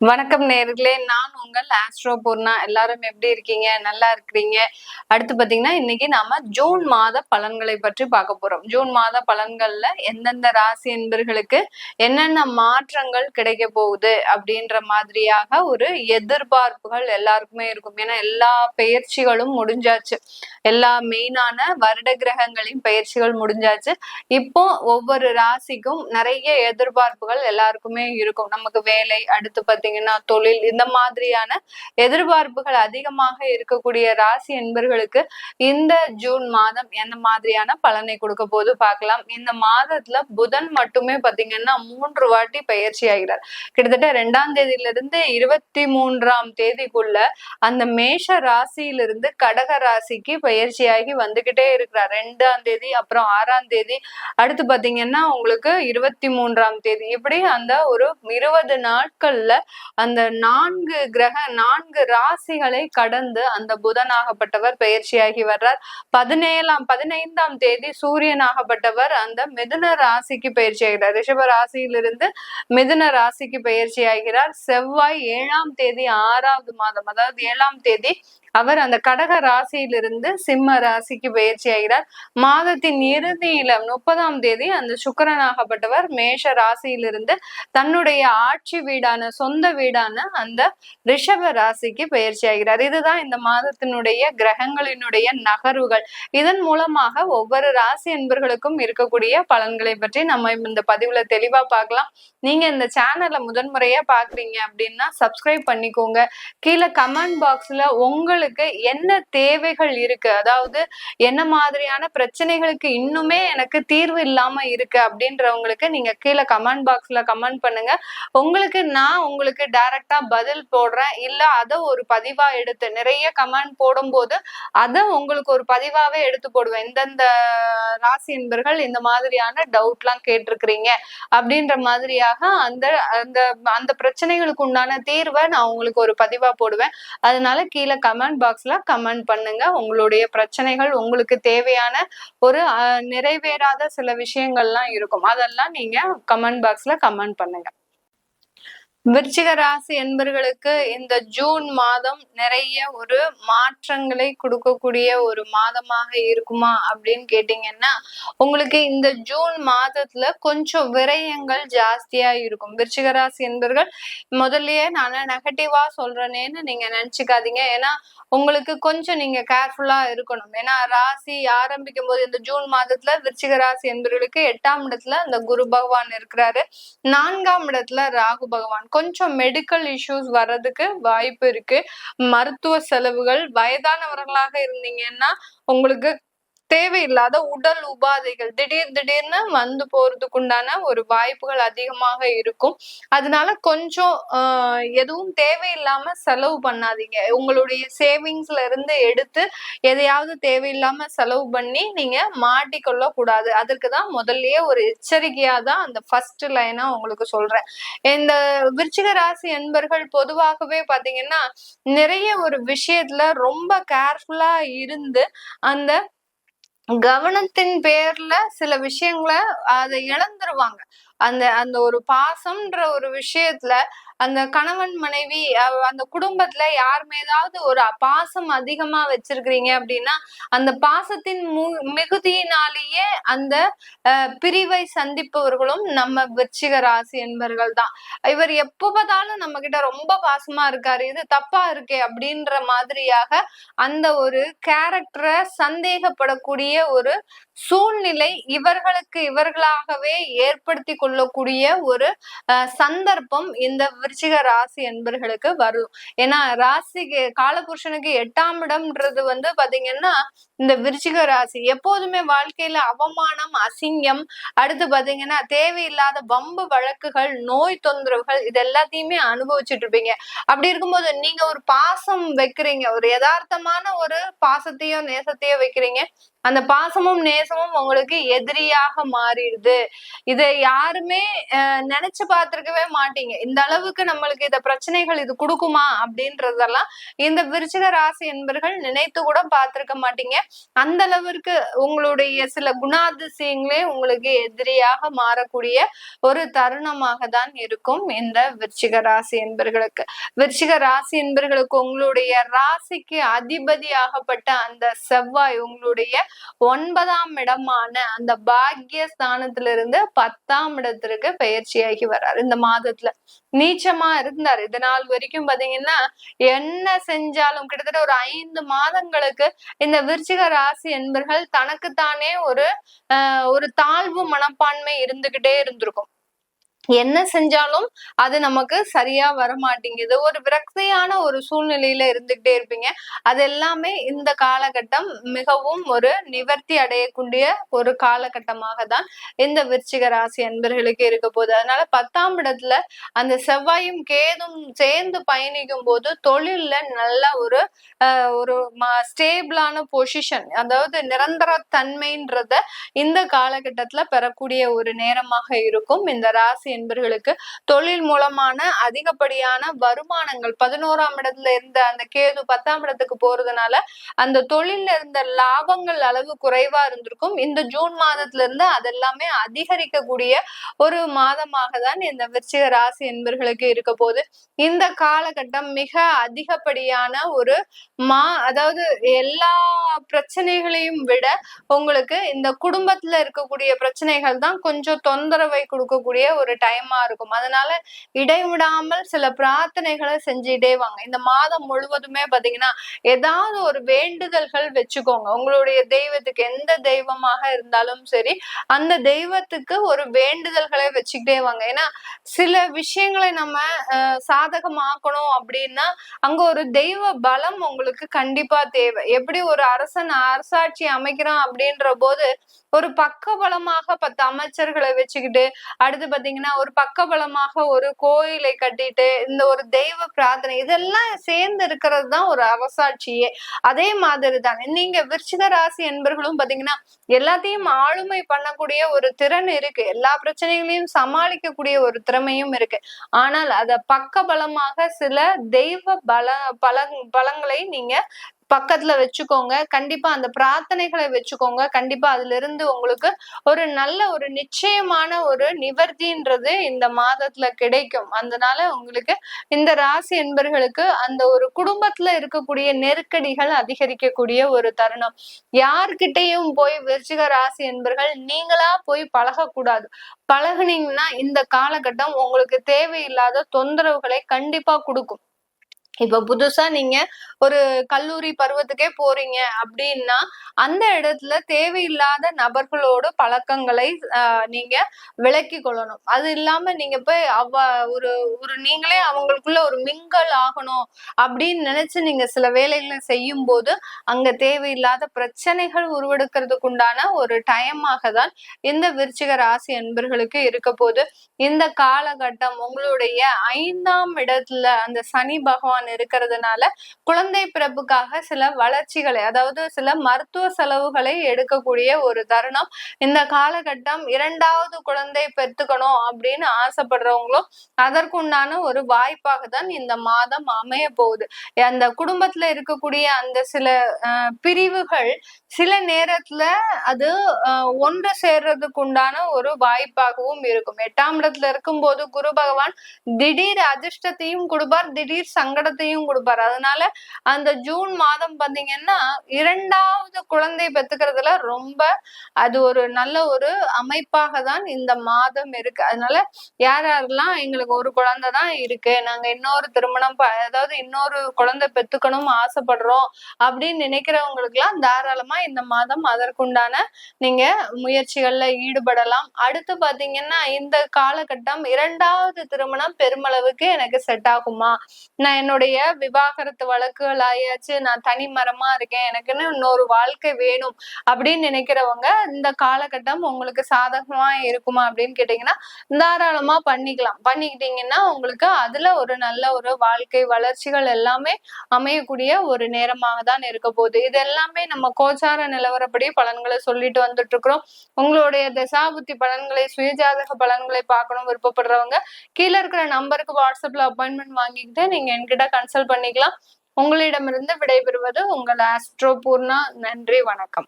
வணக்கம் நேர்களே, நான் உங்கள் ஆஸ்ட்ரோ பூர்ணா. எல்லாரும் எப்படி இருக்கீங்க? நல்லா இருக்கிறீங்க. அடுத்து பாத்தீங்கன்னா இன்னைக்கு நாம ஜூன் மாத பலன்களை பற்றி பார்க்க போறோம். ஜூன் மாத பலன்கள்ல எந்தெந்த ராசி என்பர்களுக்கு என்னென்ன மாற்றங்கள் கிடைக்க போகுது அப்படின்ற மாதிரியாக ஒரு எதிர்பார்ப்புகள் எல்லாருக்குமே இருக்கும். ஏன்னா எல்லா பெயர்ச்சிகளும் முடிஞ்சாச்சு. எல்லா மெயினான வருட கிரகங்களின் பயிற்சிகள் முடிஞ்சாச்சு. இப்போ ஒவ்வொரு ராசிக்கும் நிறைய எதிர்பார்ப்புகள் எல்லாருக்குமே இருக்கும். நமக்கு வேலை, அடுத்து பாத்தீங்கன்னா தொழில், இந்த மாதிரியான எதிர்பார்ப்புகள் அதிகமாக இருக்கக்கூடிய ராசி என்பர்களுக்கு இந்த ஜூன் மாதம் எந்த மாதிரியான பலனை கொடுக்க போது பார்க்கலாம். இந்த மாதத்துல புதன் மட்டுமே பாத்தீங்கன்னா 3 வாட்டி பயிற்சி ஆகிறார். கிட்டத்தட்ட 2ஆம் தேதியிலிருந்து 23ஆம் தேதிக்குள்ள அந்த மேஷ ராசியிலிருந்து கடக ராசிக்கு பயிற்சியாகி வந்துகிட்டே இருக்கிறார். 2ஆம் தேதி, அப்புறம் 6ஆம் தேதி, அடுத்து பாத்தீங்கன்னா உங்களுக்கு 23ஆம் தேதி, இப்படி அந்த ஒரு 20 நாட்கள்ல அந்த 4 ராசிகளை கடந்து அந்த புதனாகப்பட்டவர் பயிற்சியாகி வர்றார். 15ஆம் தேதி சூரியனாகப்பட்டவர் அந்த மிதுன ராசிக்கு பயிற்சி ஆகிறார். ரிஷப ராசியிலிருந்து மிதுன ராசிக்கு பயிற்சி ஆகிறார். செவ்வாய் 7ஆம் தேதி 6வது மாதம், அதாவது 7ஆம் தேதி அவர் அந்த கடக ராசியிலிருந்து சிம்ம ராசிக்கு பயிற்சி ஆகிறார். மாதத்தின் இறுதியில 30ஆம் தேதி அந்த சுக்கிரனாகப்பட்டவர் மேஷ ராசியிலிருந்து தன்னுடைய ஆட்சி வீடான சொந்த வீடான அந்த ரிஷப ராசிக்கு பயிற்சி ஆகிறார். இதுதான் இந்த மாதத்தினுடைய கிரகங்களினுடைய நகர்வுகள். இதன் மூலமாக ஒவ்வொரு ராசி என்பர்களுக்கும் இருக்கக்கூடிய பலன்களை பற்றி நம்ம இந்த பதிவுல தெளிவா பார்க்கலாம். நீங்க இந்த சேனலை முதன்முறையா பாக்குறீங்க அப்படின்னா சப்ஸ்கிரைப் பண்ணிக்கோங்க. கீழே கமெண்ட் பாக்ஸ்ல உங்களுக்கு என்ன தேவைகள் இருக்கு, அதாவது என்ன மாதிரியான பிரச்சனைகளுக்கு இன்னுமே எனக்கு தீர்வு இல்லாம இருக்கு அப்படின்றவங்களுக்கு நீங்க கீழே கமெண்ட் பாக்ஸ்ல கமெண்ட் பண்ணுங்க. நான் உங்களுக்கு டைரக்டா பதில் போடுறேன். இல்ல அத ஒரு பதிவா எடுத்து, நிறைய கமெண்ட் போடும்போது அத உங்களுக்கு ஒரு பதிவாவே எடுத்து போடுவேன். இந்தந்த ராசி என்பர்கள் இந்த மாதிரியான டவுட் எல்லாம் கேட்டிருக்கிறீங்க அப்படின்ற மாதிரியாக அந்த அந்த அந்த பிரச்சனைகளுக்கு உண்டான தீர்வை நான் உங்களுக்கு ஒரு பதிவா போடுவேன். அதனால கீழே கமெண்ட் பாக்ஸ்ல கமெண்ட் பண்ணுங்க. உங்களுடைய பிரச்சனைகள், உங்களுக்கு தேவையான ஒரு நிறைவேறாத சில விஷயங்கள்லாம் இருக்கும், அதெல்லாம் நீங்க கமெண்ட் பாக்ஸ்ல கமெண்ட் பண்ணுங்க. விருச்சிக ராசி என்பர்களுக்கு இந்த ஜூன் மாதம் நிறைய ஒரு மாற்றங்களை கொடுக்கக்கூடிய ஒரு மாதமாக இருக்குமா அப்படின்னு கேட்டீங்கன்னா, உங்களுக்கு இந்த ஜூன் மாதத்துல கொஞ்சம் விரயங்கள் ஜாஸ்தியா இருக்கும். விருச்சிக ராசி என்பர்கள் முதல்லயே நான் நெகட்டிவா சொல்றேனேன்னு நீங்க நினைச்சுக்காதீங்க. ஏன்னா உங்களுக்கு கொஞ்சம் நீங்க கேர்ஃபுல்லா இருக்கணும். ஏன்னா ராசி ஆரம்பிக்கும் போது இந்த ஜூன் மாதத்துல விருச்சிக ராசி என்பவர்களுக்கு 8ஆம் இடத்துல அந்த குரு பகவான் இருக்கிறாரு. 4ஆம் இடத்துல ராகு பகவான். கொஞ்சம் மெடிக்கல் இஷ்யூஸ் வர்றதுக்கு வாய்ப்பு இருக்கு. மருத்துவ செலவுகள், வயதானவர்களாக இருந்தீங்கன்னா உங்களுக்கு தேவையில்லாத உடல் உபாதைகள் திடீர்னு வந்து போறதுக்குண்டான ஒரு வாய்ப்புகள் அதிகமாக இருக்கும். அதனால கொஞ்சம் எதுவும் தேவையில்லாம செலவு பண்ணாதீங்க. உங்களுடைய சேவிங்ஸ்ல இருந்து எடுத்து எதையாவது தேவையில்லாம செலவு பண்ணி நீங்க மாட்டிக்கொள்ள கூடாது. அதற்குதான் முதல்லயே ஒரு எச்சரிக்கையா தான் அந்த ஃபர்ஸ்ட் லைனா உங்களுக்கு சொல்றேன். இந்த விருச்சிக ராசி என்பர்கள் பொதுவாகவே பாத்தீங்கன்னா நிறைய ஒரு விஷயத்துல ரொம்ப கேர்ஃபுல்லா இருந்து அந்த கவனத்தின் பேர்ல சில விஷயங்களை அதை இழந்துருவாங்க. அந்த அந்த ஒரு பாசம்ன்ற ஒரு விஷயத்துல அந்த கணவன் மனைவி அந்த குடும்பத்துல யார் மீதாவது ஒரு பாசம் அதிகமா வச்சிருக்கிறீங்க அப்படின்னா அந்த பாசத்தின் மிகுதியினாலேயே அந்த பிரிவை சந்திப்பவர்களும் நம்ம விருச்சிக ராசி என்பர்கள் தான். இவர் எப்ப பார்த்தாலும் நம்ம கிட்ட ரொம்ப பாசமா இருக்காரு, இது தப்பா இருக்கே அப்படின்ற மாதிரியாக அந்த ஒரு கேரக்டரை சந்தேகப்படக்கூடிய ஒரு சூழ்நிலை இவர்களாகவே ஏற்படுத்தி கொள்ளக்கூடிய ஒரு சந்தர்ப்பம் இந்த விருச்சிக ராசி என்பர்களுக்கு வரும். ஏன்னா ராசிக்கு காலபுருஷனுக்கு 8ஆம் இடம்ன்றது பாத்தீங்கன்னா இந்த விருச்சிக ராசி எப்போதுமே வாழ்க்கையில அவமானம், அசிங்கம், அடுத்து பாத்தீங்கன்னா தேவையில்லாத வம்பு வழக்குகள், நோய் தொந்தரவுகள், இது எல்லாத்தையுமே அனுபவிச்சுட்டு இருப்பீங்க. அப்படி இருக்கும்போது நீங்க ஒரு பாசம் வைக்கிறீங்க, ஒரு யதார்த்தமான ஒரு பாசத்தையோ நேசத்தையோ வைக்கிறீங்க. அந்த பாசமும் நேசமும் உங்களுக்கு எதிரியாக மாறிடுது. இதை யாருமே நினைச்சு பார்த்திருக்கவே மாட்டீங்க. இந்த அளவுக்கு நம்மளுக்கு இந்த பிரச்சனைகள் இது கொடுக்குமா அப்படின்றதெல்லாம் இந்த விருச்சிக ராசி என்பர்கள் நினைத்து கூட பார்த்திருக்க மாட்டீங்க. அந்த அளவிற்கு உங்களுடைய சில குணாதிசயங்களே உங்களுக்கு எதிரியாக மாறக்கூடிய ஒரு தருணமாக தான் இருக்கும் இந்த விருச்சிக ராசி என்பர்களுக்கு. விருச்சிக ராசி என்பர்களுக்கு உங்களுடைய ராசிக்கு அதிபதியாகப்பட்ட அந்த செவ்வாய் உங்களுடைய 9ஆம் இடமான அந்த பாக்கிய ஸ்தானத்திலிருந்து 10ஆம் இடத்திற்கு பயிற்சியாகி வர்றாரு. இந்த மாதத்துல நீச்சமா இருந்தாரு. இது நாள் வரைக்கும் பாத்தீங்கன்னா என்ன செஞ்சாலும் கிட்டத்தட்ட ஒரு 5 மாதங்களுக்கு இந்த விருச்சிக ராசி என்பர்கள் தனக்குத்தானே ஒரு தாழ்வு மனப்பான்மை இருந்துகிட்டே இருந்திருக்கும். என்ன செஞ்சாலும் அது நமக்கு சரியா வரமாட்டேங்குது. ஒரு விரக்தியான ஒரு சூழ்நிலையில இருந்துகிட்டே இருப்பீங்க. அது எல்லாமே இந்த காலகட்டம் மிகவும் ஒரு நிவர்த்தி அடையக்கூடிய ஒரு காலகட்டமாக தான் இந்த விருச்சிக ராசி அன்பர்களுக்கு இருக்க போகுது. அதனால 10ஆம் இடத்துல அந்த செவ்வாயும் கேதும் சேர்ந்து பயணிக்கும் போது தொழில்ல நல்ல ஒரு ஸ்டேபிளான பொசிஷன், அதாவது நிரந்தர தன்மைன்றத இந்த காலகட்டத்துல பெறக்கூடிய ஒரு நேரமாக இருக்கும். இந்த ராசி என்பர்களுக்கு தொழில் மூலமான அதிகப்படியான வருமானங்கள் 11ஆம் இடத்துல இருந்த அந்த கேது 10ஆம் இடத்துக்கு போறதுனால அந்த தொழில்ல இருந்த லாபங்கள் அளவு குறைவா இருந்திருக்கும். இந்த ஜூன் மாதத்துல இருந்து அதெல்லாமே அதிகரிக்கக்கூடிய ஒரு மாதமாக தான் இந்த விருச்சிக ராசி என்பர்களுக்கு இருக்க போது. இந்த காலகட்டம் மிக அதிகப்படியான அதாவது எல்லா பிரச்சனைகளையும் விட உங்களுக்கு இந்த குடும்பத்துல இருக்கக்கூடிய பிரச்சனைகள் தான் கொஞ்சம் தொந்தரவை கொடுக்கக்கூடிய ஒரு டைமா இருக்கும். அதனால இடைவிடாமல் சில பிரார்த்தனைகளை செஞ்சுட்டே வாங்க. இந்த மாதம் முழுவதுமே பாத்தீங்கன்னா ஏதாவது ஒரு வேண்டுதல்கள் வச்சுக்கோங்க. உங்களுடைய தெய்வத்துக்கு எந்த தெய்வமாக இருந்தாலும் சரி அந்த தெய்வத்துக்கு ஒரு வேண்டுதல்களை வச்சுக்கிட்டே வாங்க. ஏன்னா சில விஷயங்களை நம்ம சாதகமாக்கணும் அப்படின்னா அங்க ஒரு தெய்வ பலம் உங்களுக்கு கண்டிப்பா தேவை. எப்படி ஒரு அரசன் அரசாட்சி அமைக்கிறான் அப்படின்ற போது ஒரு பக்க பலமாக 10 அமைச்சர்களை வச்சுக்கிட்டு அடுத்து பாத்தீங்கன்னா ஒரு பக்க பலமாக ஒரு கோயிலை கட்டிட்டு இந்த ஒரு தெய்வ பிரார்த்தனை இதெல்லாம் சேர்ந்து இருக்கிறது தான் ஒரு அரசாட்சியே. அதே மாதிரிதான் நீங்க விருச்சிக ராசி என்பர்களும் பாத்தீங்கன்னா எல்லாத்தையும் ஆளுமை பண்ணக்கூடிய ஒரு திறன் இருக்கு. எல்லா பிரச்சனைகளையும் சமாளிக்கக்கூடிய ஒரு திறமையும் இருக்கு. ஆனால் அத பக்க பலமாக சில தெய்வ பலங்களை நீங்க பக்கத்துல வச்சுக்கோங்க. கண்டிப்பா அந்த பிரார்த்தனைகளை வச்சுக்கோங்க. கண்டிப்பா அதுல இருந்து உங்களுக்கு ஒரு நல்ல ஒரு நிச்சயமான ஒரு நிவர்த்தின்றது இந்த மாதத்துல கிடைக்கும். அதனால உங்களுக்கு இந்த ராசி என்பர்களுக்கு அந்த ஒரு குடும்பத்துல இருக்கக்கூடிய நெருக்கடிகள் அதிகரிக்கக்கூடிய ஒரு தருணம். யார்கிட்டையும் போய் விருச்சிக ராசி என்பர்கள் நீங்களா போய் பழகக்கூடாது. பழகுனீங்கன்னா இந்த காலகட்டம் உங்களுக்கு தேவையில்லாத தொந்தரவுகளை கண்டிப்பா கொடுக்கும். இப்ப புதுசா நீங்க ஒரு கல்லூரி பருவத்துக்கே போறீங்க அப்படின்னா அந்த இடத்துல தேவையில்லாத நபர்களோட பழக்கங்களை நீங்க விலக்கி கொள்ளணும். அது இல்லாம நீங்க போய் ஒரு நீங்களே அவங்களுக்குள்ள ஒரு மிங்கல் ஆகணும் அப்படின்னு நினைச்சு நீங்க சில வேலைகளை செய்யும் போது அங்க தேவையில்லாத பிரச்சனைகள் உருவெடுக்கிறதுக்கு உண்டான ஒரு டைமாக தான் இந்த விருச்சிக ராசி அன்பர்களுக்கு இருக்க போது. இந்த காலகட்டம் உங்களுடைய 5ஆம் இடத்துல அந்த சனி பகவான் இருக்கிறதுனால குழந்தை பிறப்புக்காக சில வளர்ச்சிகளை, அதாவது சில மருத்துவ செலவுகளை எடுக்கக்கூடிய ஒரு தருணம். இந்த காலகட்டம் 2வது குழந்தை பெற்றுக்கணும் அப்படின்னு ஆசைப்படுறவங்களும் அதற்குண்டான ஒரு வாய்ப்பாக தான் இந்த மாதம் அமைய போகுது. அந்த குடும்பத்துல இருக்கக்கூடிய அந்த சில பிரிவுகள் சில நேரத்துல அது ஒன்று சேர்றதுக்கு உண்டான ஒரு வாய்ப்பாகவும் இருக்கும். 8ஆம் இடத்துல இருக்கும் போது குரு பகவான் திடீர் அதிர்ஷ்டத்தையும் கொடுப்பார், திடீர் சங்கடத்தையும் கொடுப்பார். அதனால அந்த ஜூன் மாதம் பாத்தீங்கன்னா 2வது குழந்தை பெத்துக்கிறதுல ரொம்ப அது ஒரு நல்ல ஒரு அமைப்பாக தான் இந்த மாதம் இருக்கு. அதனால யாரெல்லாம் எங்களுக்கு ஒரு குழந்தை தான் இருக்கு, நாங்க இன்னொரு திருமணம் அதாவது இன்னொரு குழந்தை பெத்துக்கணும் ஆசைப்படுறோம் அப்படின்னு நினைக்கிறவங்களுக்கு எல்லாம் தாராளமா இந்த மாதம் அதற்குண்டான நீங்க முயற்சிகள்ல ஈடுபடலாம். அடுத்து பாத்தீங்கன்னா இந்த காலகட்டம் 2வது திருமணம் பெருமளவுக்கு எனக்கு செட் ஆகுமா, நான் என்னோட உங்களுடைய விவாகரத்து வழக்குகள் ஆயாச்சு, நான் தனி மரமா இருக்கேன், எனக்குன்னு இன்னொரு வாழ்க்கை வேணும் அப்படின்னு நினைக்கிறவங்க இந்த காலகட்டம் உங்களுக்கு சாதகமா இருக்குமா அப்படின்னு கேட்டீங்கன்னா தாராளமா பண்ணிக்கலாம். பண்ணிக்கிட்டீங்கன்னா உங்களுக்கு அதுல ஒரு நல்ல ஒரு வாழ்க்கை வளர்ச்சிகள் எல்லாமே அமையக்கூடிய ஒரு நேரமாக தான் இருக்க போகுது. இது எல்லாமே நம்ம கோச்சார நிலவரப்படி பலன்களை சொல்லிட்டு வந்துட்டு இருக்கிறோம். உங்களுடைய தசாபுத்தி பலன்களை, சுயஜாதக பலன்களை பார்க்கணும் விருப்பப்படுறவங்க கீழே இருக்கிற நம்பருக்கு வாட்ஸ்அப்ல அப்பாயின்மெண்ட் வாங்கிக்கிட்டு நீங்க என்கிட்ட கன்சல்ட் பண்ணிக்கலாம். உங்களிடமிருந்து விடைபெறுவது உங்கள் ஆஸ்ட்ரோ பூர்ணா. நன்றி, வணக்கம்.